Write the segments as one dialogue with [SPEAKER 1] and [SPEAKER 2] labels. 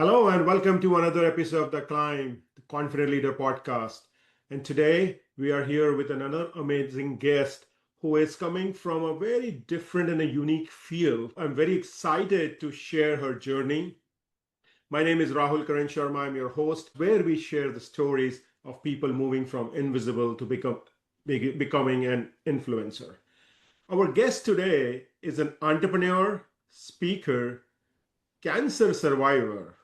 [SPEAKER 1] Hello and welcome to another episode of The Climb, the Confident Leader podcast. And today we are here with another amazing guest who is coming from a very different and a unique field. I'm very excited to share her journey. My name is Rahul Karan Sharma. I'm your host, where we share the stories of people moving from invisible to becoming an influencer. Our guest today is an entrepreneur, speaker, cancer survivor,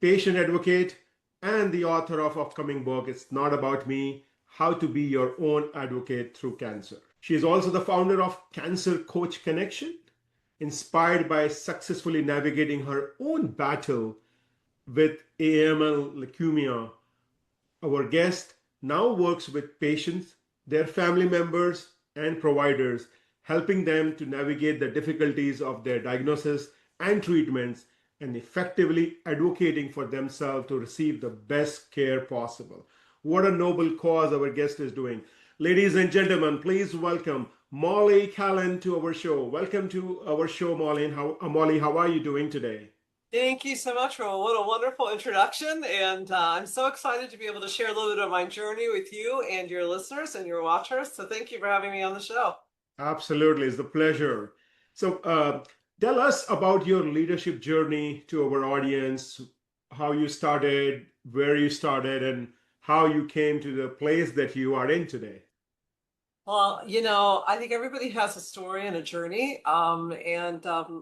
[SPEAKER 1] patient advocate, and the author of upcoming book, It's Not About Me, How to Be Your Own Advocate Through Cancer. She is also the founder of Cancer Coach Connection, inspired by successfully navigating her own battle with AML leukemia. Our guest now works with patients, their family members, and providers, helping them to navigate the difficulties of their diagnosis and treatments and effectively advocating for themselves to receive the best care possible. What a noble cause our guest is doing. Ladies and gentlemen, please welcome Mollie Kallen to our show. Welcome to our show, Mollie. Mollie, how are you doing today?
[SPEAKER 2] Thank you so much, Rahul. What a wonderful introduction. And I'm so excited to be able to share a little bit of my journey with you and your listeners and your watchers. So thank you for having me on the show.
[SPEAKER 1] Absolutely, it's a pleasure. So tell us about your leadership journey to our audience, how you started, where you started, and how you came to the place that you are in today.
[SPEAKER 2] Well, I think everybody has a story and a journey. I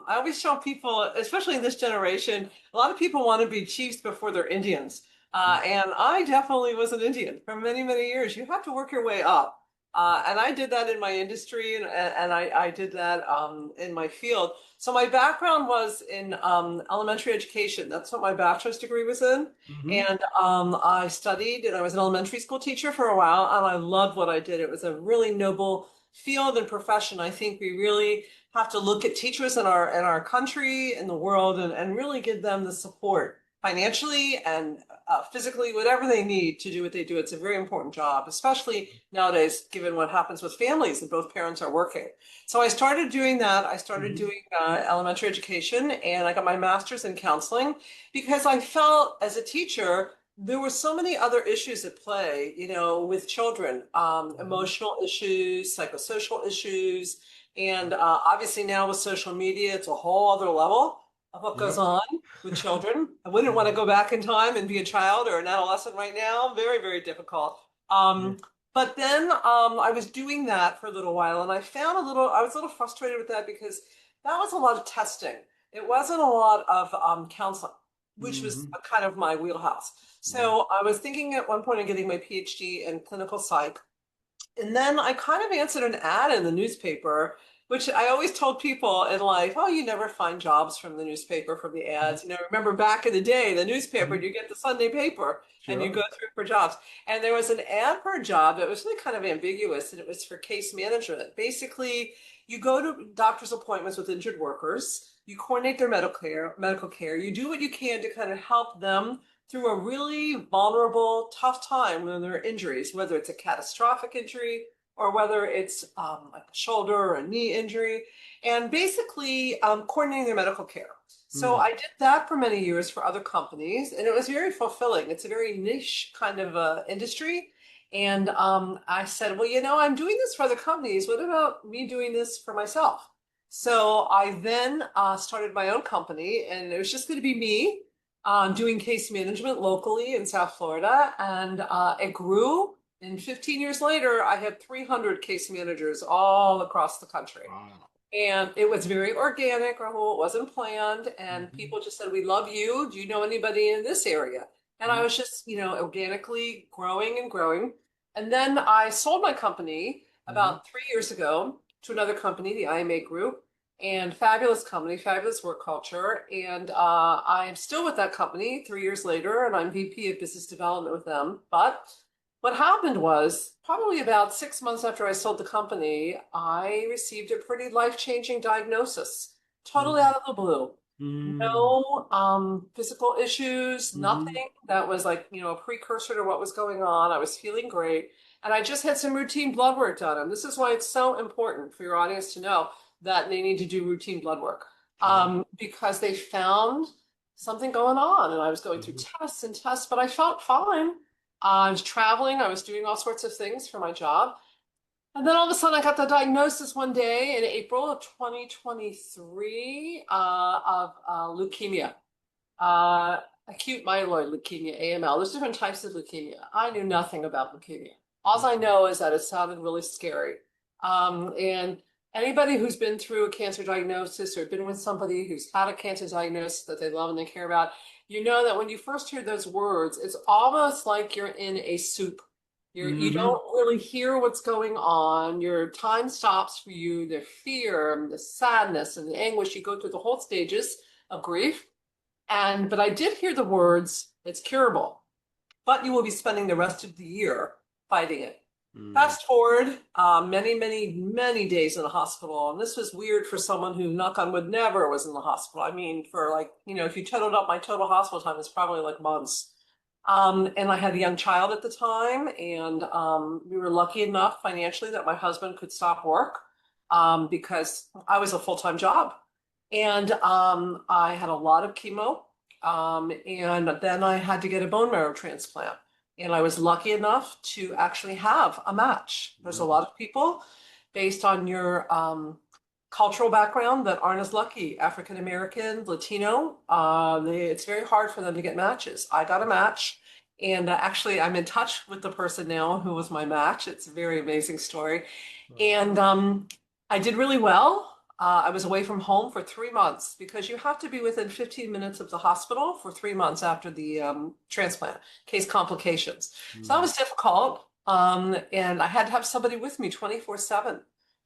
[SPEAKER 2] always tell people, especially in this generation, a lot of people want to be chiefs before they're Indians. And I definitely was an Indian for many, many years. You have to work your way up. And I did that in my industry and I did that in my field. So my background was in elementary education. That's what my bachelor's degree was in.
[SPEAKER 1] Mhm.
[SPEAKER 2] And I studied and I was an elementary school teacher for a while and I loved what I did. It was a really noble field and profession. I think we really have to look at teachers in our country, in the world, and really give them the support financially and physically, whatever they need to do what they do. It's a very important job, especially nowadays, given what happens with families and both parents are working. So I started doing that. I started
[SPEAKER 1] Mhm.
[SPEAKER 2] doing elementary education and I got my master's in counseling because I felt as a teacher, there were so many other issues at play, with children,
[SPEAKER 1] Mhm.
[SPEAKER 2] emotional issues, psychosocial issues. And obviously now with social media, it's a whole other level of what goes
[SPEAKER 1] Yep.
[SPEAKER 2] on with children. I wouldn't want to go back in time and be a child or an adolescent right now. Very, very difficult.
[SPEAKER 1] Yeah.
[SPEAKER 2] But then I was doing that for a little while and I was a little frustrated with that because that was a lot of testing. It wasn't a lot of counseling, which was
[SPEAKER 1] Mhm.
[SPEAKER 2] kind of my wheelhouse.
[SPEAKER 1] Yeah.
[SPEAKER 2] So I was thinking at one point of getting my PhD in clinical psych. And then I kind of answered an ad in the newspaper, which I always told people in life, oh, you never find jobs from the newspaper, from the
[SPEAKER 1] Mhm.
[SPEAKER 2] ads. Remember back in the day, the newspaper,
[SPEAKER 1] Mhm.
[SPEAKER 2] you get the Sunday paper and you
[SPEAKER 1] Sure.
[SPEAKER 2] go through for jobs. And there was an ad for a job that was really kind of ambiguous, and it was for case management. Basically, you go to doctor's appointments with injured workers, you coordinate their medical care, you do what you can to kind of help them through a really vulnerable, tough time when there are injuries, whether it's a catastrophic injury or whether it's like a shoulder or a knee injury, and basically coordinating their medical care. So
[SPEAKER 1] Mm.
[SPEAKER 2] I did that for many years for other companies, and it was very fulfilling. It's a very niche kind of industry. And I said, well, I'm doing this for other companies. What about me doing this for myself? So I then started my own company, and it was just going to be me doing case management locally in South Florida, and it grew. And 15 years later, I had 300 case managers all across the country.
[SPEAKER 1] Wow.
[SPEAKER 2] And it was very organic, Rahul. It wasn't planned. And
[SPEAKER 1] Mhm.
[SPEAKER 2] people just said, we love you. Do you know anybody in this area? And I
[SPEAKER 1] Mhm.
[SPEAKER 2] was just, organically growing and growing. And then I sold my company
[SPEAKER 1] Mhm.
[SPEAKER 2] about 3 years ago to another company, the IMA Group, and fabulous company, fabulous work culture. And I'm still with that company 3 years later, and I'm VP of Business Development with them. But what happened was probably about 6 months after I sold the company, I received a pretty life-changing diagnosis, totally
[SPEAKER 1] Mhm.
[SPEAKER 2] out of the blue.
[SPEAKER 1] Mhm.
[SPEAKER 2] No physical issues,
[SPEAKER 1] Mhm.
[SPEAKER 2] nothing that was like, a precursor to what was going on. I was feeling great. And I just had some routine blood work done. And this is why it's so important for your audience to know that they need to do routine blood work
[SPEAKER 1] Sure.
[SPEAKER 2] because they found something going on. And I was going through
[SPEAKER 1] Mhm.
[SPEAKER 2] tests and tests, but I felt fine. I was traveling, I was doing all sorts of things for my job. And then all of a sudden, I got the diagnosis one day in April of 2023 of leukemia, acute myeloid leukemia, AML. There's different types of leukemia. I knew nothing about leukemia. All I know is that it sounded really scary. And anybody who's been through a cancer diagnosis or been with somebody who's had a cancer diagnosis that they love and they care about, you know that when you first hear those words, it's almost like you're in a soup. You
[SPEAKER 1] Mhm.
[SPEAKER 2] don't really hear what's going on. Your time stops for you. The fear, the sadness, and the anguish. You go through the whole stages of grief. But I did hear the words, it's curable, but you will be spending the rest of the year fighting it.
[SPEAKER 1] Mhm.
[SPEAKER 2] Fast forward many, many, many days in the hospital. And this was weird for someone who, knock on wood, never was in the hospital. I mean, for like, if you totaled up my total hospital time, it's probably like months. And I had a young child at the time, and we were lucky enough financially that my husband could stop work because I was a full-time job. And I had a lot of chemo, and then I had to get a bone marrow transplant. And I was lucky enough to actually have a match. There's a
[SPEAKER 1] Wow.
[SPEAKER 2] lot of people based on your cultural background that aren't as lucky. African American, Latino, it's very hard for them to get matches. I got a match, and actually, I'm in touch with the person now who was my match. It's a very amazing story.
[SPEAKER 1] Wow.
[SPEAKER 2] And I did really well. I was away from home for 3 months because you have to be within 15 minutes of the hospital for 3 months after the transplant, in case complications. So that
[SPEAKER 1] Mhm.
[SPEAKER 2] was difficult. And I had to have somebody with me 24/7.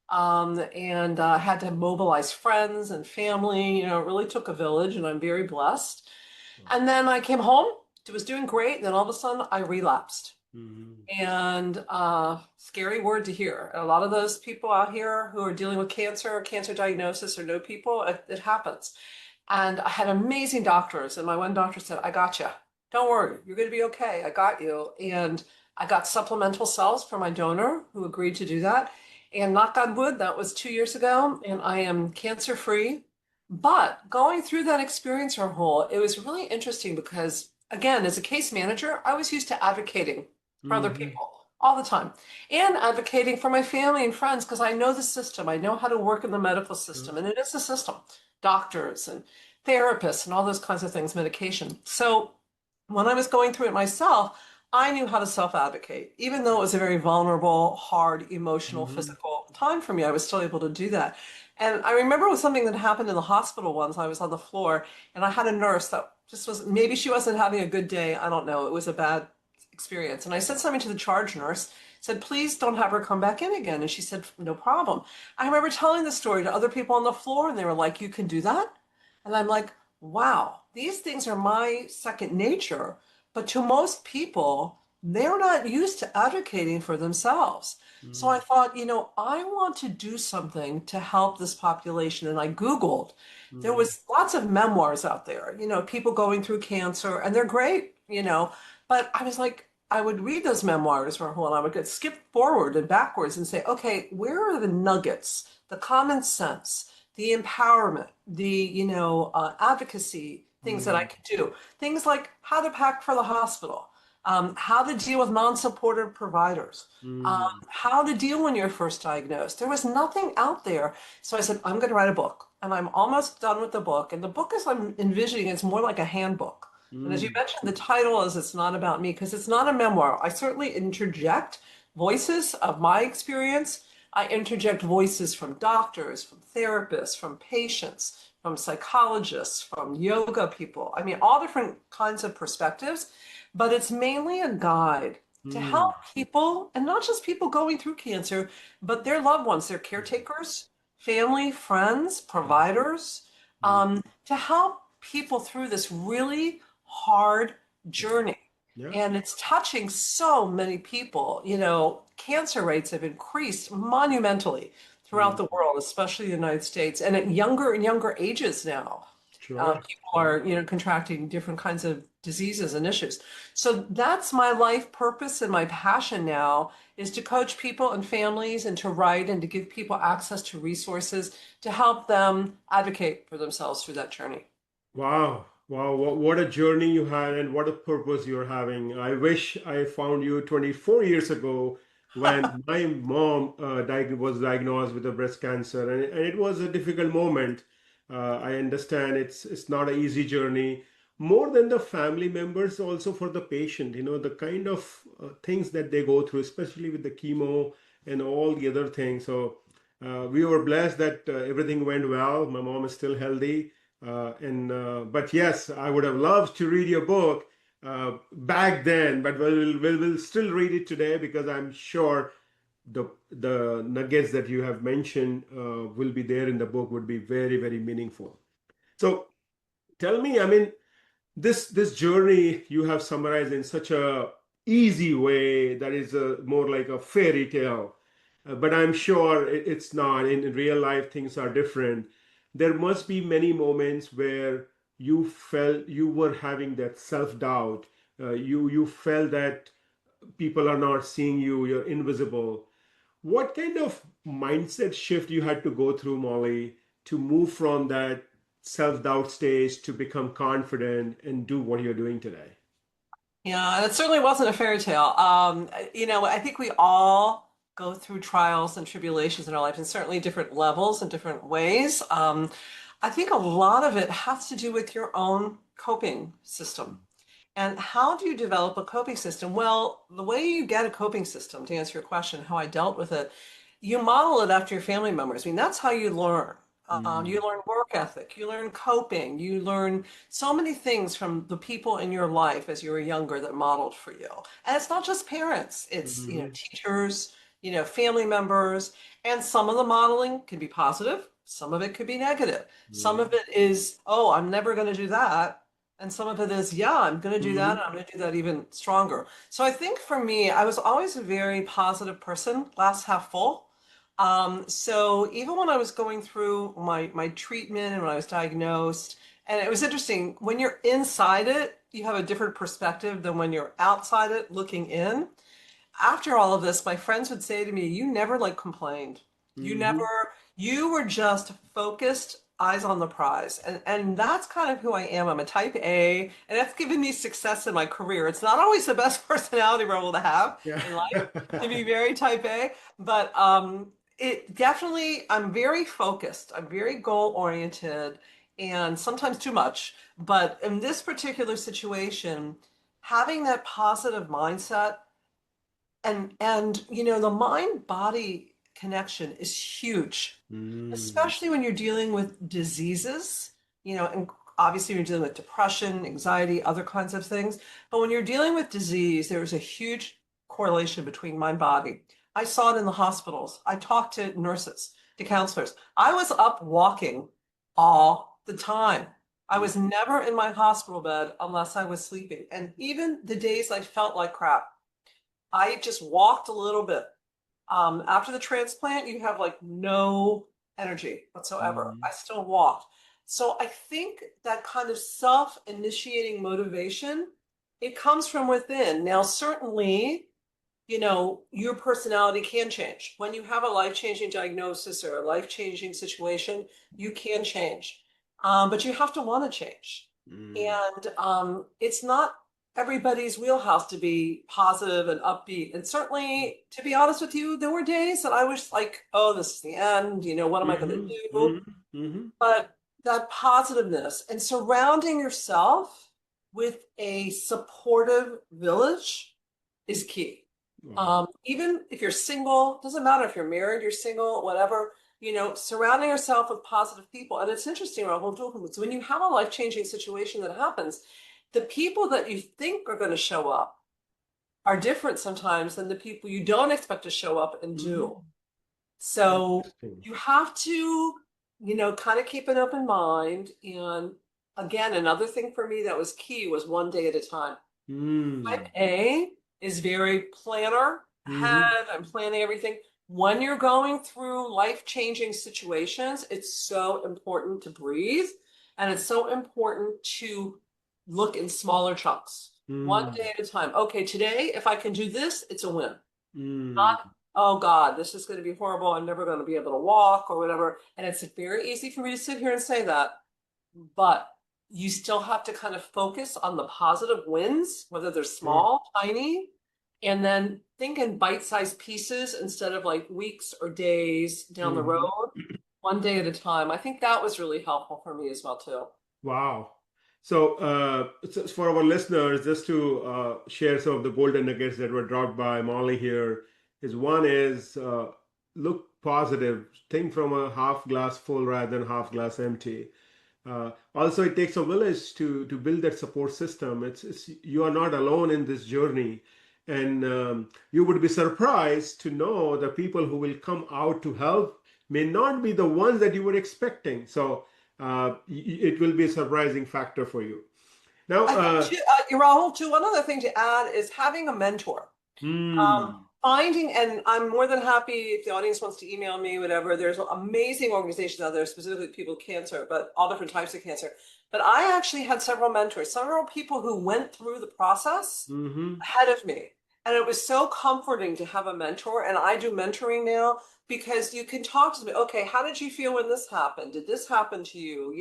[SPEAKER 2] And had to mobilize friends and family. It really took a village, and I'm very blessed.
[SPEAKER 1] Wow.
[SPEAKER 2] And then I came home, it was doing great. And then all of a sudden, I relapsed.
[SPEAKER 1] Mhm.
[SPEAKER 2] And scary word to hear. A lot of those people out here who are dealing with cancer or cancer diagnosis or know people, it happens. And I had amazing doctors. And my one doctor said, I got you. Don't worry. You're going to be okay. I got you. And I got supplemental cells from my donor who agreed to do that. And knock on wood, that was 2 years ago. And I am cancer free. But going through that experience, Rahul, it was really interesting because, again, as a case manager, I was used to advocating for other
[SPEAKER 1] Mhm.
[SPEAKER 2] people all the time and advocating for my family and friends because I know the system. I know how to work in the medical
[SPEAKER 1] Sure.
[SPEAKER 2] system, and it is a system, doctors and therapists and all those kinds of things, medication. So when I was going through it myself, I knew how to self-advocate. Even though it was a very vulnerable, hard, emotional,
[SPEAKER 1] Mhm.
[SPEAKER 2] physical time for me, I was still able to do that. And I remember it was something that happened in the hospital once. I was on the floor and I had a nurse that just was, maybe she wasn't having a good day. I don't know. It was a bad experience. And I said something to the charge nurse, said, please don't have her come back in again. And she said, no problem. I remember telling the story to other people on the floor and they were like, you can do that? And I'm like, wow, these things are my second nature. But to most people, they're not used to advocating for themselves. So I
[SPEAKER 1] Mhm.
[SPEAKER 2] thought, I want to do something to help this population. And I Googled. There
[SPEAKER 1] Mhm.
[SPEAKER 2] was lots of memoirs out there, people going through cancer, and they're great, but I was like, I would read those memoirs, Rahul, and I would get skip forward and backwards and say, okay, where are the nuggets, the common sense, the empowerment, the advocacy things that I
[SPEAKER 1] Mhm.
[SPEAKER 2] could do, things like how to pack for the hospital, how to deal with non-supportive providers,
[SPEAKER 1] Mhm.
[SPEAKER 2] how to deal when you're first diagnosed. There was nothing out there, so I said, I'm going to write a book, and I'm almost done with the book. And the book, as I'm envisioning, is more like a handbook. And as you
[SPEAKER 1] Mhm.
[SPEAKER 2] mentioned, the title is It's Not About Me, because it's not a memoir. I certainly interject voices of my experience. I interject voices from doctors, from therapists, from patients, from psychologists, from yoga people. I mean, all different kinds of perspectives, but it's mainly a guide to help
[SPEAKER 1] Mhm.
[SPEAKER 2] people, and not just people going through cancer, but their loved ones, their caretakers, family, friends, providers,
[SPEAKER 1] Mhm.
[SPEAKER 2] to help people through this really hard
[SPEAKER 1] Yeah.
[SPEAKER 2] journey.
[SPEAKER 1] Yeah.
[SPEAKER 2] And it's touching so many people. Cancer rates have increased monumentally throughout
[SPEAKER 1] Mhm.
[SPEAKER 2] the world, especially the United States, and at younger and younger ages now.
[SPEAKER 1] Sure.
[SPEAKER 2] People
[SPEAKER 1] Yeah.
[SPEAKER 2] are, contracting different kinds of diseases and issues. So that's my life purpose and my passion now is to coach people and families and to write and to give people access to resources to help them advocate for themselves through that journey.
[SPEAKER 1] Wow. Wow, what a journey you had and what a purpose you're having. I wish I found you 24 years ago when my mom was diagnosed with a breast cancer, and it was a difficult moment. I understand it's not an easy journey. More than the family members, also for the patient, the kind of things that they go through, especially with the chemo and all the other things. So we were blessed that everything went well. My mom is still healthy and but yes, I would have loved to read your book back then, but we'll still read it today because I'm sure the nuggets that you have mentioned will be there in the book would be very, very meaningful. So tell me, I mean, this journey you have summarized in such a easy way that is more like a fairy tale. But I'm sure it's not. In real life, things are different. There must be many moments where you felt you were having that self-doubt. You felt that people are not seeing you, you're invisible. What kind of mindset shift you had to go through, Molly, to move from that self-doubt stage to become confident and do what you're doing today?
[SPEAKER 2] Yeah, it certainly wasn't a fairy tale. I think we all go through trials and tribulations in our life, and certainly different levels and different ways. I think a lot of it has to do with your own coping system. And how do you develop a coping system? Well, the way you get a coping system, to answer your question, how I dealt with it, you model it after your family members. I mean, that's how you learn. You
[SPEAKER 1] Mm.
[SPEAKER 2] learn work ethic, you learn coping, you learn so many things from the people in your life as you were younger that modeled for you. And it's not just parents, it's,
[SPEAKER 1] Mhm.
[SPEAKER 2] teachers, family members, and some of the modeling can be positive, some of it could be negative. Some of
[SPEAKER 1] Mhm.
[SPEAKER 2] it is, oh, I'm never going to do that. And some of it is, yeah, I'm going to do that.
[SPEAKER 1] Mhm.
[SPEAKER 2] And I'm going to do that even stronger. So I think for me, I was always a very positive person, glass half full. So even when I was going through my treatment and when I was diagnosed, and it was interesting, when you're inside it, you have a different perspective than when you're outside it looking in. After all of this, my friends would say to me, you never like complained. You
[SPEAKER 1] Mhm.
[SPEAKER 2] never, you were just focused, eyes on the prize. And that's kind of who I am. I'm a type A, and that's given me success in my career. It's not always the best personality role to have
[SPEAKER 1] Yeah.
[SPEAKER 2] in life, to be very type A, but it definitely, I'm very focused. I'm very goal oriented and sometimes too much. But in this particular situation, having that positive mindset and the mind body connection is huge,
[SPEAKER 1] Mm.
[SPEAKER 2] especially when you're dealing with diseases, and obviously you're dealing with depression, anxiety, other kinds of things. But when you're dealing with disease, there's a huge correlation between mind body. I saw it in the hospitals. I talked to nurses, to counselors. I was up walking all the time. I was never in my hospital bed unless I was sleeping. And even the days I felt like crap, I just walked a little bit. After the transplant, you have like no energy whatsoever.
[SPEAKER 1] Mhm.
[SPEAKER 2] I still walked. So I think that kind of self-initiating motivation, it comes from within. Now, certainly, your personality can change. When you have a life-changing diagnosis or a life-changing situation, you can change. But you have to want to change.
[SPEAKER 1] Mm.
[SPEAKER 2] And it's not everybody's wheelhouse to be positive and upbeat. And certainly, to be honest with you, there were days that I was like, oh, this is the end. What am I going to
[SPEAKER 1] Mhm.
[SPEAKER 2] do?
[SPEAKER 1] Mhm. Mhm.
[SPEAKER 2] But that positiveness and surrounding yourself with a supportive village is key.
[SPEAKER 1] Wow.
[SPEAKER 2] Even if you're single, doesn't matter if you're married, you're single, whatever, surrounding yourself with positive people. And it's interesting, Rahul, so when you have a life-changing situation that happens, the people that you think are going to show up are different sometimes than the people you don't expect to show up and do.
[SPEAKER 1] Mhm.
[SPEAKER 2] So
[SPEAKER 1] Interesting.
[SPEAKER 2] you have to, kind of keep an open mind. And again, another thing for me that was key was one day at a time. Type
[SPEAKER 1] Mm.
[SPEAKER 2] A is very planner
[SPEAKER 1] Mhm.
[SPEAKER 2] ahead. I'm planning everything. When you're going through life-changing situations, it's so important to breathe, and it's so important to look in smaller chunks, one
[SPEAKER 1] Mm.
[SPEAKER 2] day at a time. Okay, today, if I can do this, it's a win.
[SPEAKER 1] Mm.
[SPEAKER 2] Not, oh God, this is going to be horrible. I'm never going to be able to walk or whatever. And it's very easy for me to sit here and say that. But you still have to kind of focus on the positive wins, whether they're
[SPEAKER 1] Sure.
[SPEAKER 2] small, tiny, and then think in bite-sized pieces instead of like weeks or days down the
[SPEAKER 1] Mhm.
[SPEAKER 2] road, one day at a time. I think that was really helpful for me as well, too.
[SPEAKER 1] Wow. So for our listeners, just to share some of the golden nuggets that were dropped by Molly here, is one is look positive, think from a half glass full rather than half glass empty. Also, it takes a village to build that support system. It's you are not alone in this journey, and you would be surprised to know the people who will come out to help may not be the ones that you were expecting. So it will be a surprising factor for you. Now,
[SPEAKER 2] I think, too, Rahul, too, one other thing to add is having a mentor.
[SPEAKER 1] hmm,
[SPEAKER 2] Finding, and I'm more than happy if the audience wants to email me, whatever. There's amazing organizations out there, specifically people with cancer, but all different types of cancer. But I actually had several mentors, several people who went through the process
[SPEAKER 1] hmm,
[SPEAKER 2] ahead of me. And it was so comforting to have a mentor. And I do mentoring now because you can talk to them. Okay, how did you feel when this happened? Did this happen to you?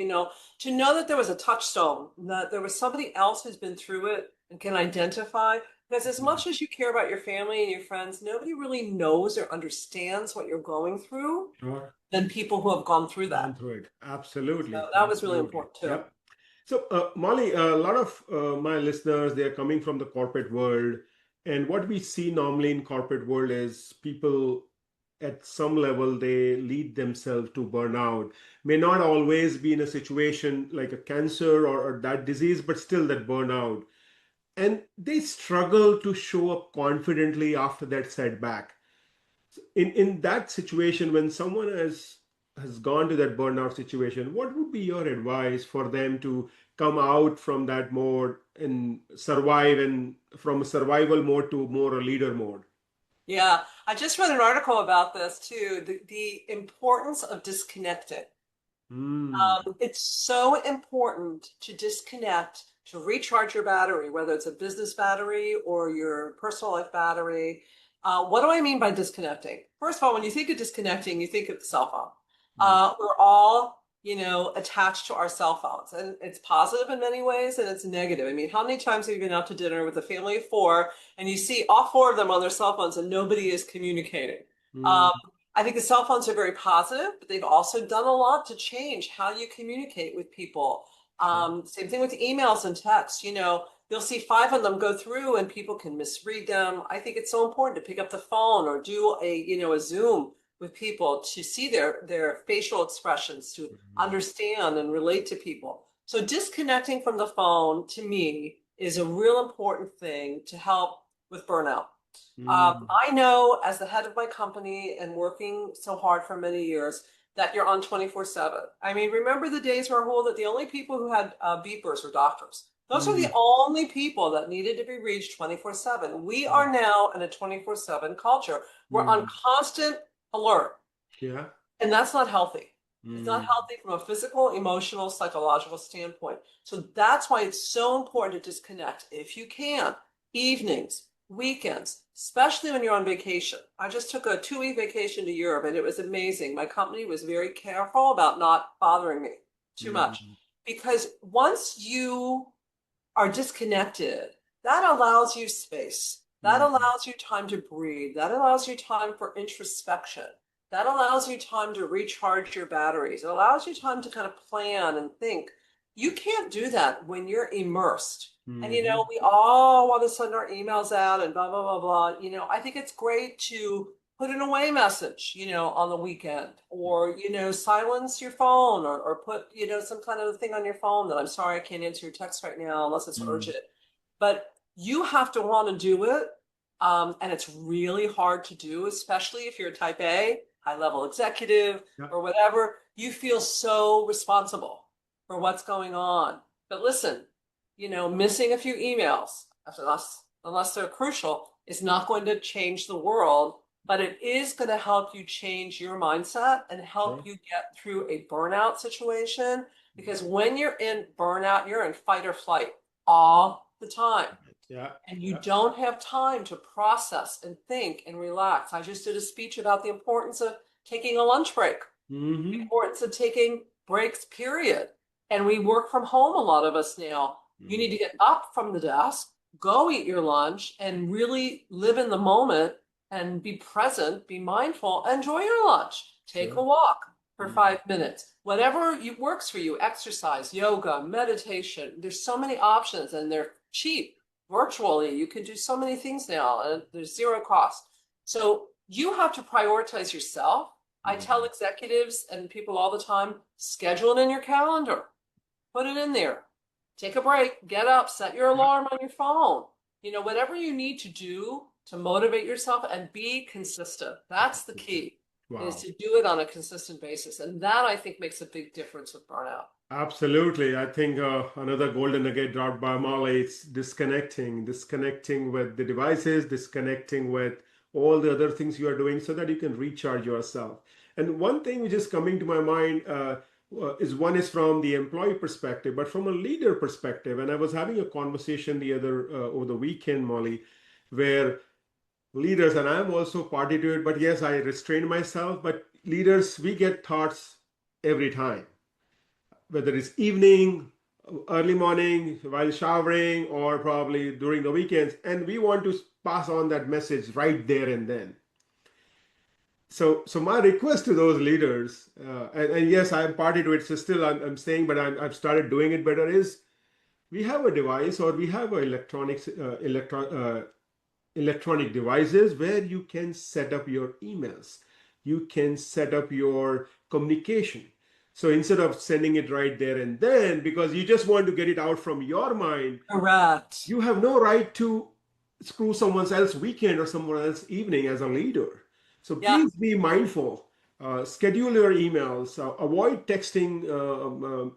[SPEAKER 2] To know that there was a touchstone, that there was somebody else who's been through it and can identify. Because as much as you care about your family and your friends, nobody really knows or understands what you're going through
[SPEAKER 1] sure,
[SPEAKER 2] than people who have gone through
[SPEAKER 1] gone
[SPEAKER 2] that.
[SPEAKER 1] through it.
[SPEAKER 2] So
[SPEAKER 1] Absolutely,
[SPEAKER 2] that was really
[SPEAKER 1] absolutely.
[SPEAKER 2] important too.
[SPEAKER 1] Yep. So, Molly, a lot of my listeners, they are coming from the corporate world. And what we see normally in corporate world is people at some level, they lead themselves to burnout. May not always be in a situation like a cancer or that disease, but still that burnout. And they struggle to show up confidently after that setback. In that situation, when someone has gone to that burnout situation, what would be your advice for them to come out from that mode and survive, and from a survival mode to more a leader mode?
[SPEAKER 2] Yeah, I just read an article about this too, the importance of disconnecting.
[SPEAKER 1] Hmm.
[SPEAKER 2] It's so important to disconnect, to recharge your battery, whether it's a business battery or your personal life battery. What do I mean by disconnecting? First of all, when you think of disconnecting, you think of the cell phone.
[SPEAKER 1] Hmm.
[SPEAKER 2] We're all, attached to our cell phones, and it's positive in many ways, and it's negative. I mean, how many times have you been out to dinner with a family of four, and you see all four of them on their cell phones, and nobody is communicating?
[SPEAKER 1] Hmm.
[SPEAKER 2] Um, I think the cell phones are very positive, but they've also done a lot to change how you communicate with people.
[SPEAKER 1] Sure.
[SPEAKER 2] Same thing with emails and texts. You'll see five of them go through and people can misread them. I think it's so important to pick up the phone or do a Zoom with people to see their facial expressions, to
[SPEAKER 1] Hmm.
[SPEAKER 2] understand and relate to people. So disconnecting from the phone to me is a real important thing to help with burnout.
[SPEAKER 1] Hmm.
[SPEAKER 2] I know as the head of my company and working so hard for many years that you're on 24/7. I mean, remember the days, Rahul, that the only people who had beepers were doctors. Those are the
[SPEAKER 1] Hmm.
[SPEAKER 2] only people that needed to be reached 24/7. We are now in a 24/7 culture. We're on
[SPEAKER 1] Hmm.
[SPEAKER 2] constant alert,
[SPEAKER 1] Yeah.
[SPEAKER 2] and that's not healthy. It's not
[SPEAKER 1] Hmm.
[SPEAKER 2] healthy from a physical, emotional, psychological standpoint. So that's why it's so important to disconnect if you can. Evenings, weekends, especially when you're on vacation. I just took a 2-week vacation to Europe and it was amazing. My company was very careful about not bothering me too much
[SPEAKER 1] Hmm.
[SPEAKER 2] because once you are disconnected, that allows you space. That
[SPEAKER 1] Hmm.
[SPEAKER 2] allows you time to breathe. That allows you time for introspection. That allows you time to recharge your batteries. It allows you time to kind of plan and think. You can't do that when you're immersed. And
[SPEAKER 1] Hmm.
[SPEAKER 2] we all want to send our emails out and blah, blah, blah, blah. I think it's great to put an away message, on the weekend, or, silence your phone, or put, some kind of thing on your phone that I'm sorry, I can't answer your text right now unless it's
[SPEAKER 1] Hmm.
[SPEAKER 2] urgent. But you have to want to do it. And it's really hard to do, especially if you're a type A, high level executive,
[SPEAKER 1] Yeah.
[SPEAKER 2] or whatever. You feel so responsible for what's going on. But listen, missing a few emails, unless they're crucial, is not going to change the world, but it is going to help you change your mindset and help
[SPEAKER 1] Sure.
[SPEAKER 2] you get through a burnout situation. Because when you're in burnout, you're in fight or flight all the time.
[SPEAKER 1] Yeah.
[SPEAKER 2] And you
[SPEAKER 1] Yeah.
[SPEAKER 2] don't have time to process and think and relax. I just did a speech about the importance of taking a lunch break, the
[SPEAKER 1] Hmm.
[SPEAKER 2] importance of taking breaks, period. And we work from home, a lot of us now. You need to get up from the desk, go eat your lunch, and really live in the moment and be present, be mindful, enjoy your lunch. Take a
[SPEAKER 1] Sure.
[SPEAKER 2] walk for 5 minutes. Whatever works for you, exercise, yoga, meditation. There's so many options and they're cheap. Virtually, you can do so many things now and there's zero cost. So you have to prioritize yourself. I tell executives and people all the time, schedule it in your calendar. Put it in there. Take a break, get up, set your alarm on your phone. Whatever you need to do to motivate yourself and be consistent. That's the key, is
[SPEAKER 1] Wow.
[SPEAKER 2] to do it on a consistent basis. And that I think makes a big difference with burnout.
[SPEAKER 1] Absolutely. I think another golden nugget dropped by Molly, it's disconnecting with the devices, disconnecting with all the other things you are doing so that you can recharge yourself. And one thing which is coming to my mind is one is from the employee perspective, but from a leader perspective. And I was having a conversation the other over the weekend, Molly, where leaders, and I'm also party to it, but yes, I restrain myself, but leaders, we get thoughts every time, whether it's evening, early morning, while showering, or probably during the weekends, and we want to pass on that message right there and then. So my request to those leaders, and yes, I'm party to it, so still I'm saying, but I've started doing it better, is we have a device or we have a electronic devices where you can set up your emails, you can set up your communication. So instead of sending it right there and then, because you just want to get it out from your mind,
[SPEAKER 2] Correct.
[SPEAKER 1] you have no right to screw someone else's weekend or someone else's evening as a leader. So
[SPEAKER 2] Yeah.
[SPEAKER 1] please be mindful. Schedule your emails. Avoid texting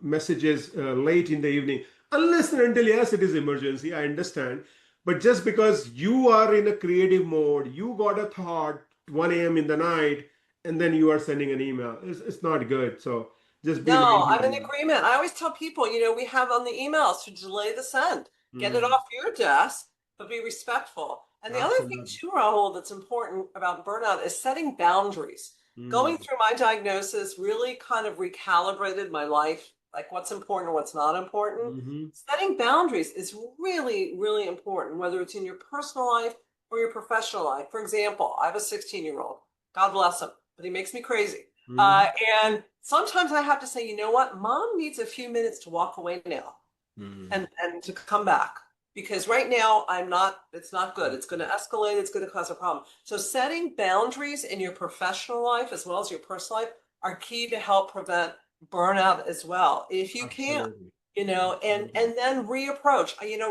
[SPEAKER 1] messages late in the evening, unless and until, yes, it is emergency. I understand. But just because you are in a creative mode, you got a thought 1 a.m. in the night, and then you are sending an email. It's not good. So just be
[SPEAKER 2] No,
[SPEAKER 1] mindful
[SPEAKER 2] I'm
[SPEAKER 1] on
[SPEAKER 2] in
[SPEAKER 1] that.
[SPEAKER 2] agreement. I always tell people, we have on the emails to delay the send. Get it
[SPEAKER 1] Mm,
[SPEAKER 2] off your desk, but be respectful. And the other thing
[SPEAKER 1] absolutely.
[SPEAKER 2] too, Rahul, that's important about burnout is setting boundaries. Going
[SPEAKER 1] Mm,
[SPEAKER 2] through my diagnosis really kind of recalibrated my life, like what's important and what's not important.
[SPEAKER 1] hmm.
[SPEAKER 2] Setting boundaries is really, really important, whether it's in your personal life or your professional life. For example, I have a 16-year-old. God bless him, but he makes me crazy.
[SPEAKER 1] Hmm.
[SPEAKER 2] And sometimes I have to say, you know what, mom needs a few minutes to walk away now
[SPEAKER 1] Hmm.
[SPEAKER 2] and to come back. Because right now it's not good. It's going to escalate, it's going to cause a problem. So setting boundaries in your professional life as well as your personal life are key to help prevent burnout as well. If you can,
[SPEAKER 1] Absolutely.
[SPEAKER 2] and then reapproach.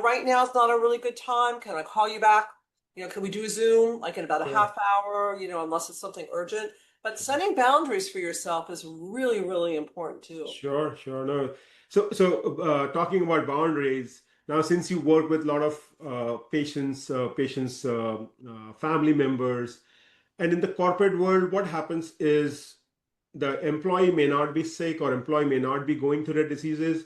[SPEAKER 2] Right now is not a really good time. Can I call you back? Can we do a Zoom like in about a
[SPEAKER 1] Sure.
[SPEAKER 2] half hour, unless it's something urgent? But setting boundaries for yourself is really, really important too.
[SPEAKER 1] Sure, sure. No. Talking about boundaries, now since you work with a lot of family members, and in the corporate world, what happens is the employee may not be sick or employee may not be going through the diseases,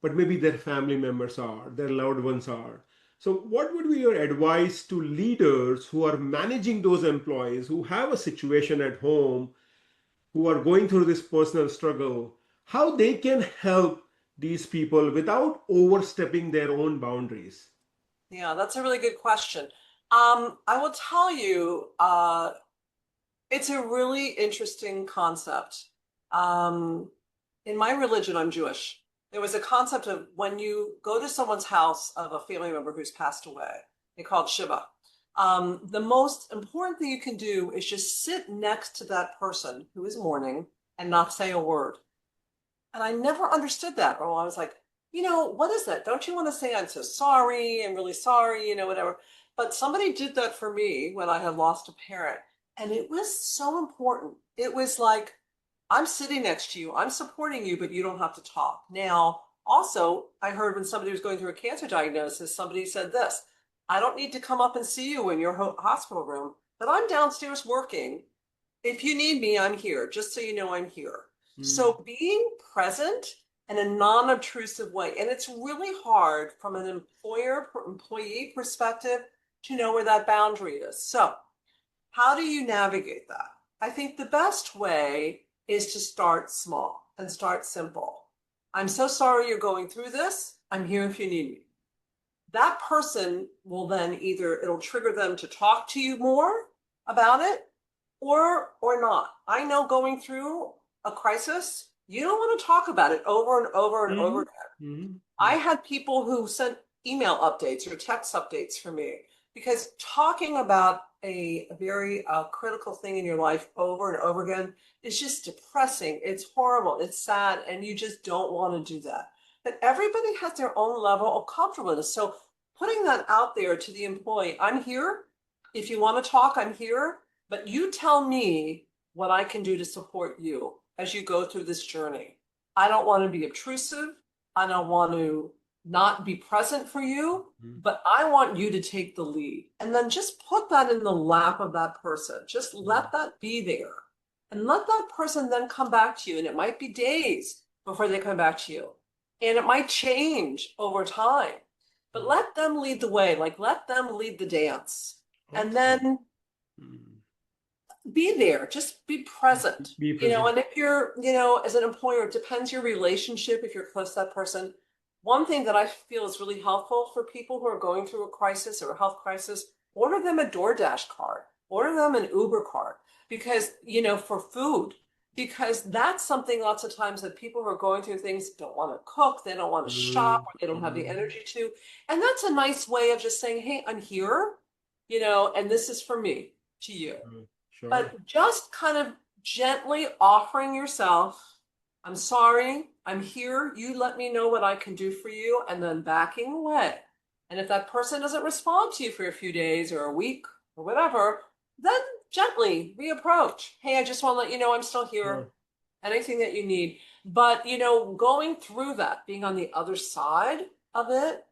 [SPEAKER 1] but maybe their family members are, their loved ones are. So, what would be your advice to leaders who are managing those employees who have a situation at home, who are going through this personal struggle, how they can help these people without overstepping their own boundaries?
[SPEAKER 2] Yeah, that's a really good question. I will tell you, it's a really interesting concept. Um, in my religion, I'm Jewish. There was a concept of when you go to someone's house of a family member who's passed away, they call it Shiva. The most important thing you can do is just sit next to that person who is mourning and not say a word. And I never understood that. Or I was like, what is that? Don't you want to say I'm so sorry? I'm really sorry, whatever. But somebody did that for me when I had lost a parent. And it was so important. It was like, I'm sitting next to you, I'm supporting you, but you don't have to talk. Now, also, I heard when somebody was going through a cancer diagnosis, somebody said this: I don't need to come up and see you in your hospital room, but I'm downstairs working. If you need me, I'm here, just so you know I'm here.
[SPEAKER 1] Mm,
[SPEAKER 2] So being present in a non-obtrusive way, and it's really hard from an employee perspective to know where that boundary is. So how do you navigate that? I think the best way is to start small and start simple. I'm so sorry you're going through this. I'm here if you need me. That person will then either, it'll trigger them to talk to you more about it or not. I know going through a crisis, you don't want to talk about it over and over and over
[SPEAKER 1] Mm-hmm.
[SPEAKER 2] again. I
[SPEAKER 1] Mm-hmm.
[SPEAKER 2] had people who sent email updates or text updates for me because talking about a very critical thing in your life over and over again is just depressing. It's horrible. It's sad. And you just don't want to do that. But everybody has their own level of comfortableness. So putting that out there to the employee, I'm here. If you want to talk, I'm here. But you tell me what I can do to support you as you go through this journey. I don't want to be obtrusive. I don't want to not be present for you, but I want you to take the lead. And then just put that in the lap of that person. Just let that be there. And let that person then come back to you. And it might be days before they come back to you. And it might change over time. But let them lead the way, like let them lead the dance. And then be there, just be present.
[SPEAKER 1] Be present.
[SPEAKER 2] And if you're, as an employer, it depends your relationship, if you're close to that person. One thing that I feel is really helpful for people who are going through a crisis or a health crisis, order them a DoorDash card, order them an Uber card, because, for food, because that's something lots of times that people who are going through things don't want to cook, they don't want to shop, or they don't have the energy to. And that's a nice way of just saying, hey, I'm here, and this is for me, to you.
[SPEAKER 1] Sure.
[SPEAKER 2] But just kind of gently offering yourself, I'm sorry, I'm here, you let me know what I can do for you, and then backing away. And if that person doesn't respond to you for a few days or a week or whatever, then gently reapproach. Hey, I just want to let you know I'm still here.
[SPEAKER 1] Sure.
[SPEAKER 2] Anything that you need. But, going through that, being on the other side of it,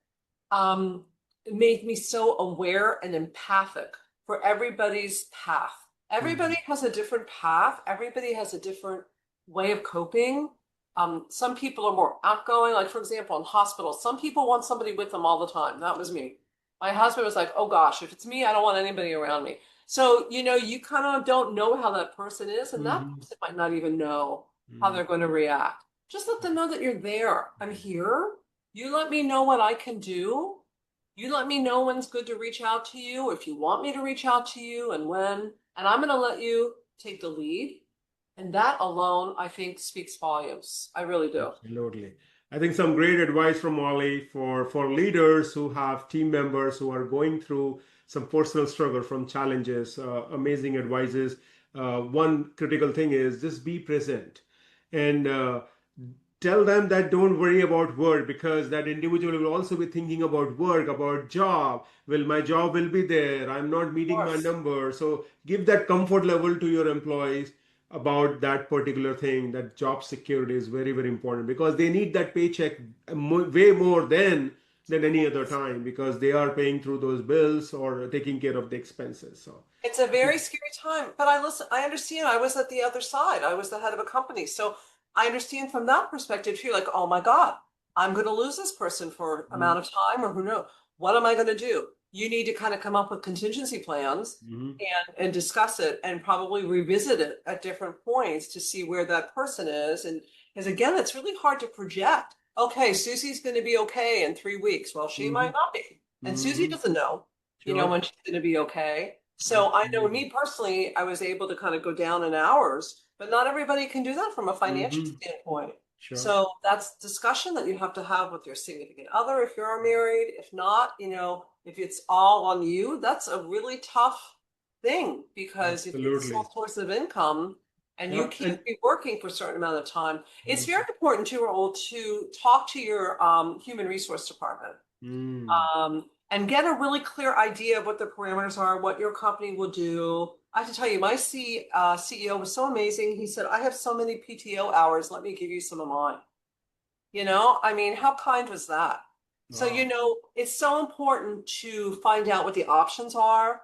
[SPEAKER 2] it made me so aware and empathic for everybody's path. Everybody has a different path. Everybody has a different way of coping. Some people are more outgoing. Like, for example, in hospitals, some people want somebody with them all the time. That was me. My husband was like, oh gosh, if it's me, I don't want anybody around me. So, you kind of don't know how that person is, and that person might not even know how they're going to react. Just let them know that you're there. I'm here. You let me know what I can do. You let me know when's good to reach out to you, if you want me to reach out to you, and when. And I'm going to let you take the lead. And that alone, I think, speaks volumes. I really do.
[SPEAKER 1] Absolutely. I think some great advice from Mollie for leaders who have team members who are going through some personal struggle from challenges. Amazing advices. One critical thing is just be present and tell them that don't worry about work, because that individual will also be thinking about work, about job. Well, my job will be there. I'm not meeting my number. So give that comfort level to your employees about that particular thing. That job security is very, very important, because they need that paycheck way more than any other time, because they are paying through those bills or taking care of the expenses. So
[SPEAKER 2] it's a very scary time. But I understand. I was at the other side. I was the head of a company. So I understand from that perspective too, like, oh my God, I'm going to lose this person for amount of time, or who knows? What am I going to do? You need to kind of come up with contingency plans and discuss it, and probably revisit it at different points to see where that person is. And because again, it's really hard to project. Okay, Susie's going to be okay in 3 weeks. Well, she might not be. And Susie doesn't know, when she's going to be okay. So I know me personally, I was able to kind of go down in hours, but not everybody can do that from a financial standpoint.
[SPEAKER 1] Sure.
[SPEAKER 2] So that's discussion that you have to have with your significant other if you're married. If not, if it's all on you, that's a really tough thing, because if it's a sole source of income and you can't be working for a certain amount of time, it's very important too, Rahul, to talk to your human resource department. And get a really clear idea of what the parameters are, what your company will do. I have to tell you, my CEO was so amazing. He said, I have so many PTO hours. Let me give you some of mine. How kind was that? Wow. So, it's so important to find out what the options are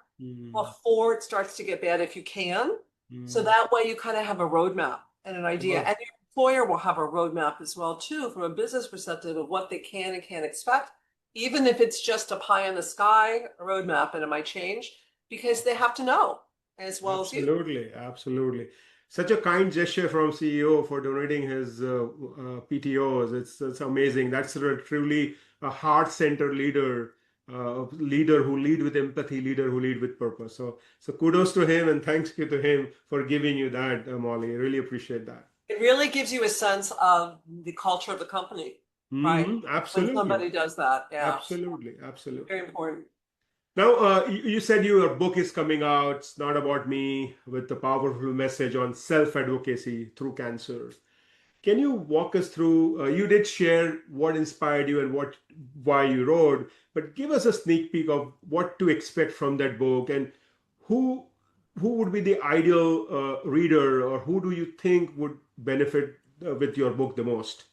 [SPEAKER 2] before it starts to get bad, if you can. So that way you kind of have a roadmap and an idea. And your employer will have a roadmap as well, too, from a business perspective of what they can and can't expect. Even if it's just a pie in the sky roadmap, and it might change, because they have to know as well as you.
[SPEAKER 1] Absolutely. such a kind gesture from CEO for donating his PTOs. It's amazing. That's truly a heart-centered leader, leader who lead with empathy, leader who lead with purpose. So kudos to him and thanks you to him for giving you that, Molly. I really appreciate that.
[SPEAKER 2] It really gives you a sense of the culture of the company, right? When
[SPEAKER 1] Absolutely,
[SPEAKER 2] somebody does that, yeah,
[SPEAKER 1] absolutely, absolutely.
[SPEAKER 2] very important.
[SPEAKER 1] Now, you said your book is coming out. It's not about me with the powerful message on self-advocacy through cancer. Can you walk us through? You did share what inspired you and why you wrote, but give us a sneak peek of what to expect from that book and who who would be the ideal reader, or who do you think would benefit with your book the most?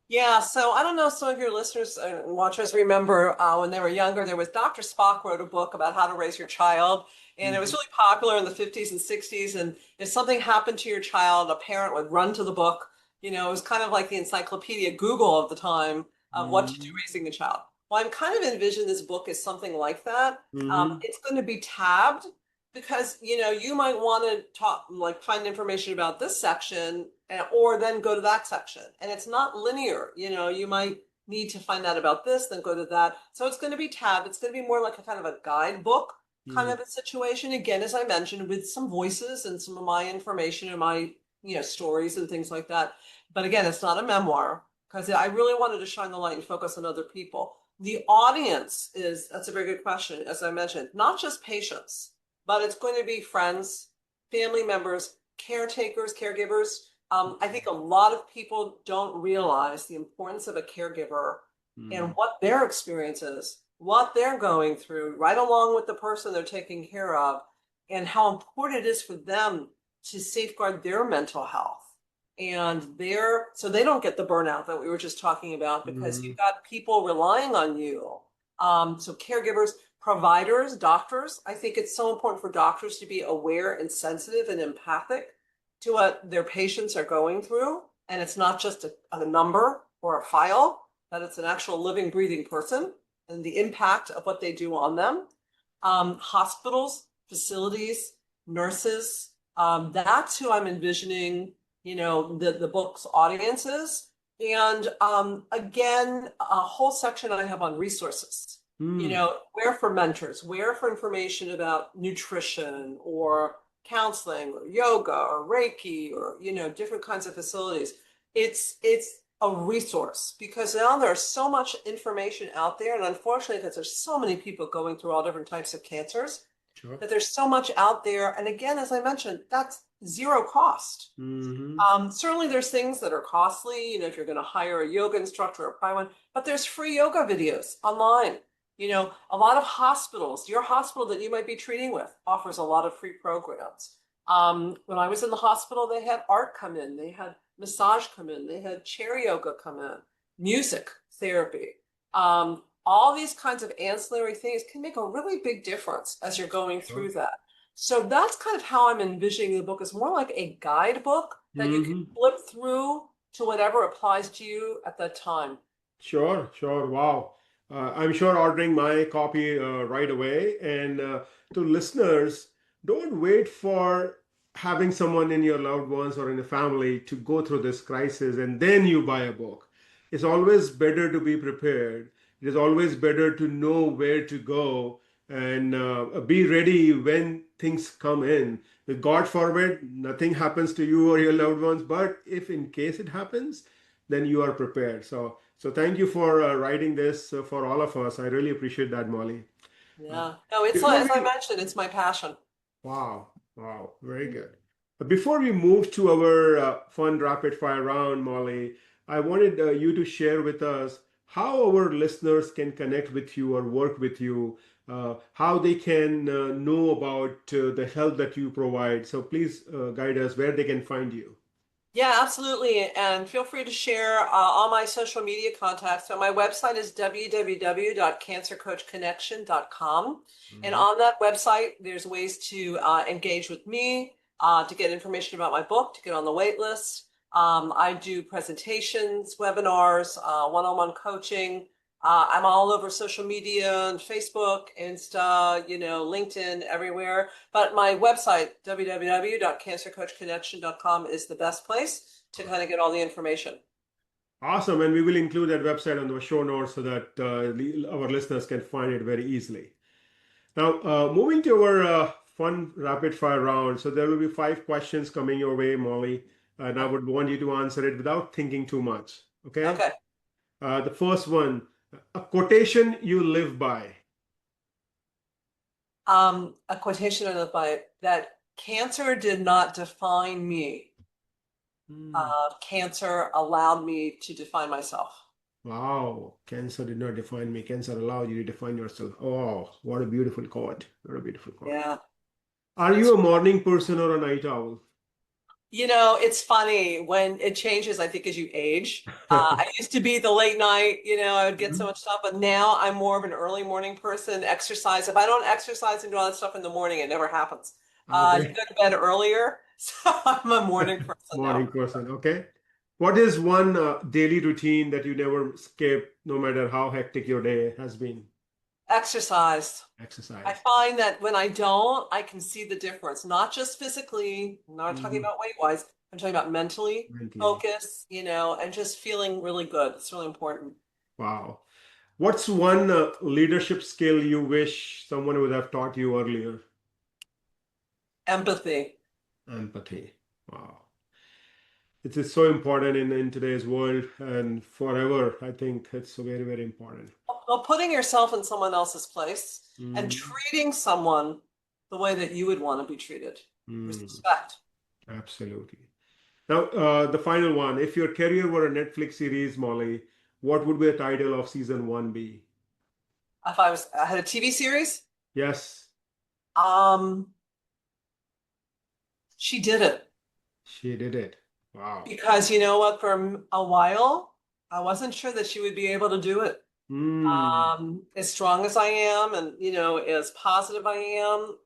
[SPEAKER 2] Yeah, so I don't know if some of your listeners and watchers remember when they were younger, there was Dr. Spock wrote a book about how to raise your child, and it was
[SPEAKER 1] Mhm.
[SPEAKER 2] really popular in the 50s and 60s. And if something happened to your child, a parent would run to the book. It was kind of like the encyclopedia Google of the time of what to do
[SPEAKER 1] Mhm.
[SPEAKER 2] raising a child. Well, I'm kind of envision this book as something like that.
[SPEAKER 1] Mhm.
[SPEAKER 2] It's going to be tabbed because you might want to talk like find information about this section or then go to that section, and it's not linear. You might need to find out about this then go to that, so it's going to be tabbed. It's going to be more like a kind of a guidebook kind
[SPEAKER 1] Mhm.
[SPEAKER 2] of a situation, again, as I mentioned, with some voices and some of my information and my stories and things like that. But again, it's not a memoir because I really wanted to shine the light and focus on other people. The audience is, that's a very good question, as I mentioned, not just patients, but it's going to be friends, family members, caretakers, caregivers. I think a lot of people don't realize the importance of a caregiver and
[SPEAKER 1] Mhm.
[SPEAKER 2] what their experience is, what they're going through, right along with the person they're taking care of, and how important it is for them to safeguard their mental health and so they don't get the burnout that we were just talking about because you've
[SPEAKER 1] Mhm.
[SPEAKER 2] got people relying on you. So caregivers, providers, doctors, I think it's so important for doctors to be aware and sensitive and empathic to what their patients are going through. And it's not just a number or a file, that it's an actual living, breathing person and the impact of what they do on them. Hospitals, facilities, nurses, that's who I'm envisioning, the book's audiences. And again, a whole section I have on resources,
[SPEAKER 1] Mhm.
[SPEAKER 2] where for mentors, where for information about nutrition or counseling or yoga or Reiki or, different kinds of facilities. It's a resource because now there's so much information out there. And unfortunately, because there's so many people going through all different types of cancers,
[SPEAKER 1] Sure.
[SPEAKER 2] that there's so much out there. And again, as I mentioned, that's zero cost.
[SPEAKER 1] Mhm.
[SPEAKER 2] Certainly there's things that are costly, if you're going to hire a yoga instructor or buy one, but there's free yoga videos online. A lot of hospitals, your hospital that you might be treating with offers a lot of free programs. When I was in the hospital, they had art come in, they had massage come in, they had chair yoga come in, music therapy. All these kinds of ancillary things can make a really big difference as you're going
[SPEAKER 1] Sure.
[SPEAKER 2] through that. So that's kind of how I'm envisioning the book. It's more like a guidebook that you can
[SPEAKER 1] Mhm.
[SPEAKER 2] flip through to whatever applies to you at that time.
[SPEAKER 1] Sure, sure. Wow. I'm sure ordering my copy right away. And to listeners, don't wait for having someone in your loved ones or in a family to go through this crisis and then you buy a book. It's always better to be prepared. It is always better to know where to go and be ready when things come in. God forbid, nothing happens to you or your loved ones, but if in case it happens, then you are prepared. So thank you for writing this for all of us. I really appreciate that, Molly. Uh,
[SPEAKER 2] Yeah. No, it's like,
[SPEAKER 1] before
[SPEAKER 2] as I
[SPEAKER 1] we,
[SPEAKER 2] mentioned, it's my passion.
[SPEAKER 1] wow, wow, very good. Before we move to our fun rapid fire round, Molly, I wanted you to share with us how our listeners can connect with you or work with you, how they can know about the help that you provide. So please guide us where they can find you.
[SPEAKER 2] Yeah, absolutely. And feel free to share all my social media contacts. So my website is www.cancercoachconnection.com. And
[SPEAKER 1] Mhm.
[SPEAKER 2] on that website, there's ways to engage with me, to get information about my book, to get on the wait list. I do presentations, webinars, one-on-one coaching. I'm all over social media and Facebook, Insta, LinkedIn, everywhere. But my website, www.cancercoachconnection.com, is the best place to kind of get all the information.
[SPEAKER 1] Awesome. And we will include that website on the show notes so that our listeners can find it very easily. Now, moving to our fun rapid fire round. So there will be 5 questions coming your way, Mollie, and I would want you to answer it without thinking too much. Okay?
[SPEAKER 2] Okay.
[SPEAKER 1] The first one, a quotation you live by.
[SPEAKER 2] A quotation of by that cancer did not define me.
[SPEAKER 1] Hmm.
[SPEAKER 2] Cancer allowed me to define myself.
[SPEAKER 1] Wow, cancer did not define me. Cancer allowed you to define yourself. Oh, what a beautiful quote. What a beautiful quote.
[SPEAKER 2] Yeah.
[SPEAKER 1] Are you a morning person or a night owl?
[SPEAKER 2] It's funny when it changes, I think, as you age. I used to be the late night, I would get so
[SPEAKER 1] Mhm.
[SPEAKER 2] much stuff, but now I'm more of an early morning person. Exercise. If I don't exercise and do all that stuff in the morning, it never happens. You
[SPEAKER 1] Okay.
[SPEAKER 2] go to bed earlier, so I'm a morning person now.
[SPEAKER 1] Morning person. Okay. What is one daily routine that you never skip, no matter how hectic your day has been?
[SPEAKER 2] Exercise. I
[SPEAKER 1] Exercise.
[SPEAKER 2] find that when I don't, I can see the difference, not just physically, I'm not talking
[SPEAKER 1] Mhm.
[SPEAKER 2] about weight-wise, I'm talking about mentally,
[SPEAKER 1] Mentally.
[SPEAKER 2] focus, and just feeling really good. It's really important.
[SPEAKER 1] Wow. What's one leadership skill you wish someone would have taught you earlier?
[SPEAKER 2] Empathy.
[SPEAKER 1] Empathy. Wow. It is so important in today's world and forever. I think it's so very, very important.
[SPEAKER 2] Well, putting yourself in someone else's place and
[SPEAKER 1] Mm,
[SPEAKER 2] treating someone the way that you would want to be treated with
[SPEAKER 1] mm,
[SPEAKER 2] respect.
[SPEAKER 1] absolutely. Now, the final one. If your career were a Netflix series, Mollie, what would be the title of season one be?
[SPEAKER 2] If I had a TV series,
[SPEAKER 1] Yes,
[SPEAKER 2] um, she did it.
[SPEAKER 1] she did it. Wow.
[SPEAKER 2] Because you know what, for a while, I wasn't sure that she would be able to do it.
[SPEAKER 1] Mm,
[SPEAKER 2] As strong as I am and, as positive I am,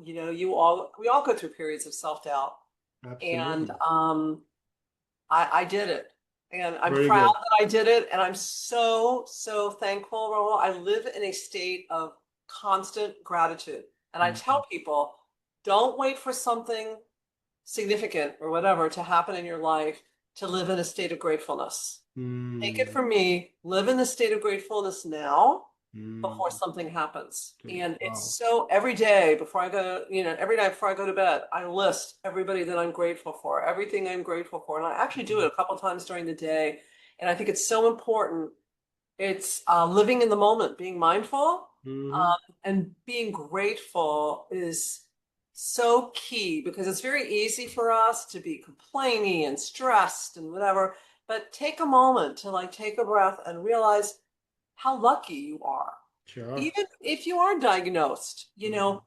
[SPEAKER 2] we all go through periods of self-doubt. And
[SPEAKER 1] absolutely.
[SPEAKER 2] I did it. And I'm
[SPEAKER 1] Very
[SPEAKER 2] proud
[SPEAKER 1] good.
[SPEAKER 2] that I did it. And I'm so, so thankful, Rahul. I live in a state of constant gratitude. And I
[SPEAKER 1] Mhm.
[SPEAKER 2] tell people, don't wait for something significant or whatever to happen in your life to live in a state of gratefulness. Take it
[SPEAKER 1] Mm,
[SPEAKER 2] from me, live in the state of gratefulness now
[SPEAKER 1] mm,
[SPEAKER 2] before something happens. And it's
[SPEAKER 1] wow.
[SPEAKER 2] so every day before I go, every night before I go to bed, I list everybody that I'm grateful for, everything I'm grateful for. And I actually do it a couple times during the day. And I think it's so important. It's living in the moment, being mindful,
[SPEAKER 1] Mhm.
[SPEAKER 2] and being grateful is so key because it's very easy for us to be complaining and stressed and whatever. But take a moment to take a breath and realize how lucky you are.
[SPEAKER 1] Sure.
[SPEAKER 2] Even if you are diagnosed,
[SPEAKER 1] Mhm.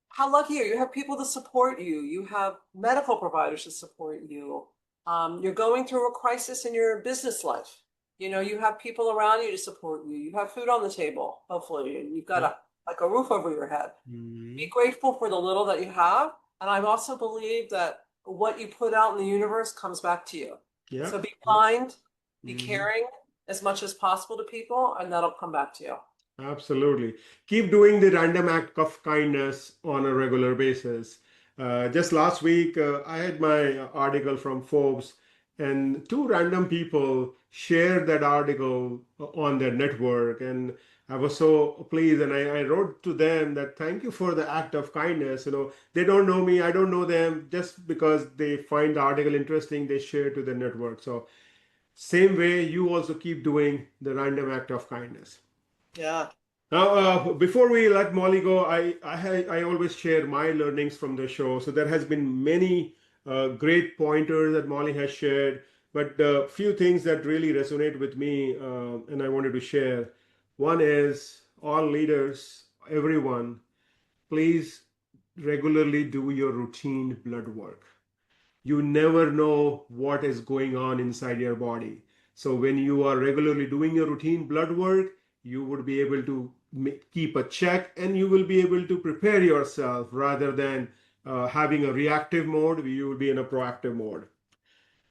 [SPEAKER 2] how lucky are you? You have people to support you. You have medical providers to support you. You're going through a crisis in your business life. You have people around you to support you. You have food on the table, hopefully, and you've got
[SPEAKER 1] Yeah.
[SPEAKER 2] a roof over your head. Be
[SPEAKER 1] Mhm.
[SPEAKER 2] grateful for the little that you have. And I also believe that what you put out in the universe comes back to you.
[SPEAKER 1] Yeah.
[SPEAKER 2] So be
[SPEAKER 1] Yeah.
[SPEAKER 2] kind, be
[SPEAKER 1] Mhm.
[SPEAKER 2] caring as much as possible to people, and that'll come back to you.
[SPEAKER 1] Absolutely. Keep doing the random act of kindness on a regular basis. Just last week, I had my article from Forbes, and 2 random people shared that article on their network. And I was so pleased. And I wrote to them that thank you for the act of kindness. They don't know me, I don't know them. Just because they find the article interesting, they share to their network. So, same way, you also keep doing the random act of kindness.
[SPEAKER 2] Yeah.
[SPEAKER 1] Now, before we let Molly go, I always share my learnings from the show. So there has been many great pointers that Molly has shared, but a few things that really resonate with me, and I wanted to share. One is all leaders, everyone, please regularly do your routine blood work. You never know what is going on inside your body. So when you are regularly doing your routine blood work, you would be able to keep a check, and you will be able to prepare yourself rather than having a reactive mode. You will be in a proactive mode.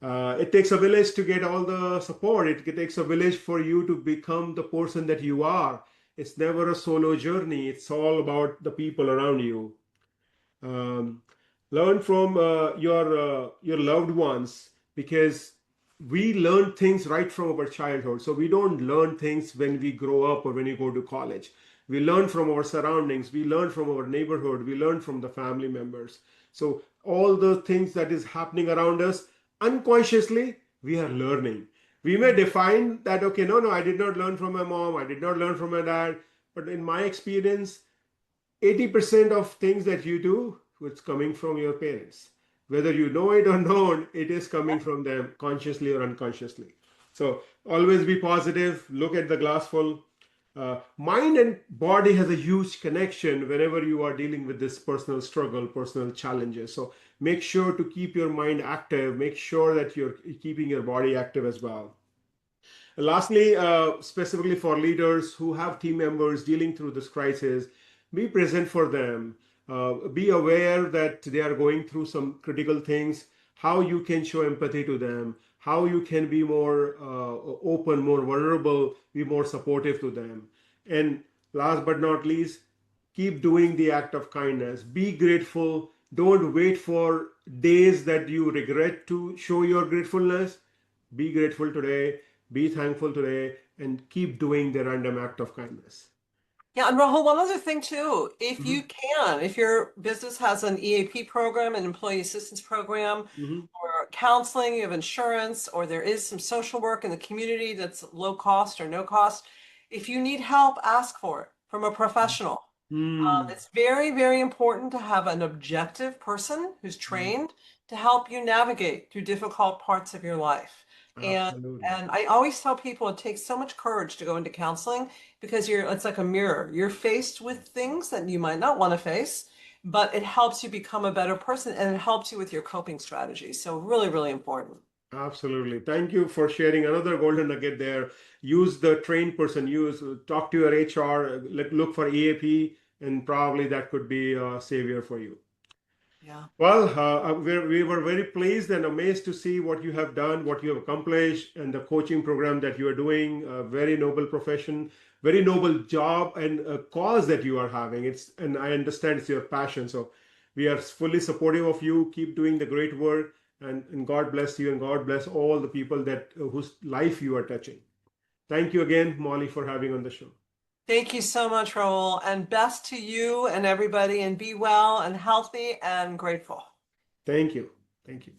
[SPEAKER 1] It takes a village to get all the support. It takes a village for you to become the person that you are. It's never a solo journey. It's all about the people around you. Um, Learn from your loved ones, because we learn things right from our childhood. So we don't learn things when we grow up or when we go to college. We learn from our surroundings. We learn from our neighborhood. We learn from the family members. So all the things that is happening around us, unconsciously we are learning. We may define that, okay, no, I did not learn from my mom, I did not learn from my dad, but in my experience, 80% of things that you do, it's coming from your parents. Whether you know it or not, it is coming from them, consciously or unconsciously. So always be positive, look at the glass full. Mind and body has a huge connection whenever you are dealing with this personal struggle, personal challenges. So make sure to keep your mind active, make sure that you're keeping your body active as well. Lastly, specifically for leaders who have team members dealing through this crisis, be present for them. Be aware that they are going through some critical things, how you can show empathy to them, how you can be more open, more vulnerable, be more supportive to them. And last but not least, keep doing the act of kindness. Be grateful. Don't wait for days that you regret to show your gratefulness. Be grateful today, be thankful today, and keep doing the random act of kindness.
[SPEAKER 2] Yeah, and Rahul, one other thing too, if
[SPEAKER 1] Hmm.
[SPEAKER 2] you can, if your business has an EAP program, an employee assistance program,
[SPEAKER 1] Hmm.
[SPEAKER 2] or counseling, you have insurance, or there is some social work in the community that's low cost or no cost, if you need help, ask for it from a professional.
[SPEAKER 1] Hmm.
[SPEAKER 2] It's very, very important to have an objective person who's trained to help you navigate through difficult parts of your life. And
[SPEAKER 1] Absolutely.
[SPEAKER 2] and I always tell people it takes so much courage to go into counseling because it's like a mirror. You're faced with things that you might not want to face, but it helps you become a better person and it helps you with your coping strategies. So really, really important.
[SPEAKER 1] Absolutely. Thank you for sharing another golden nugget there. Use the trained person. Use talk to your HR. Look for EAP, and probably that could be a savior for you.
[SPEAKER 2] Yeah.
[SPEAKER 1] Well, we were very pleased and amazed to see what you have done, what you have accomplished, and the coaching program that you are doing. A very noble profession, very noble job, and a cause that you are having. And I understand it's your passion. So we are fully supportive of you. Keep doing the great work, and God bless you, and God bless all the people that whose life you are touching. Thank you again, Molly, for having on the show.
[SPEAKER 2] Thank you so much, Raul, and best to you and everybody, and be well and healthy and grateful.
[SPEAKER 1] Thank you. Thank you.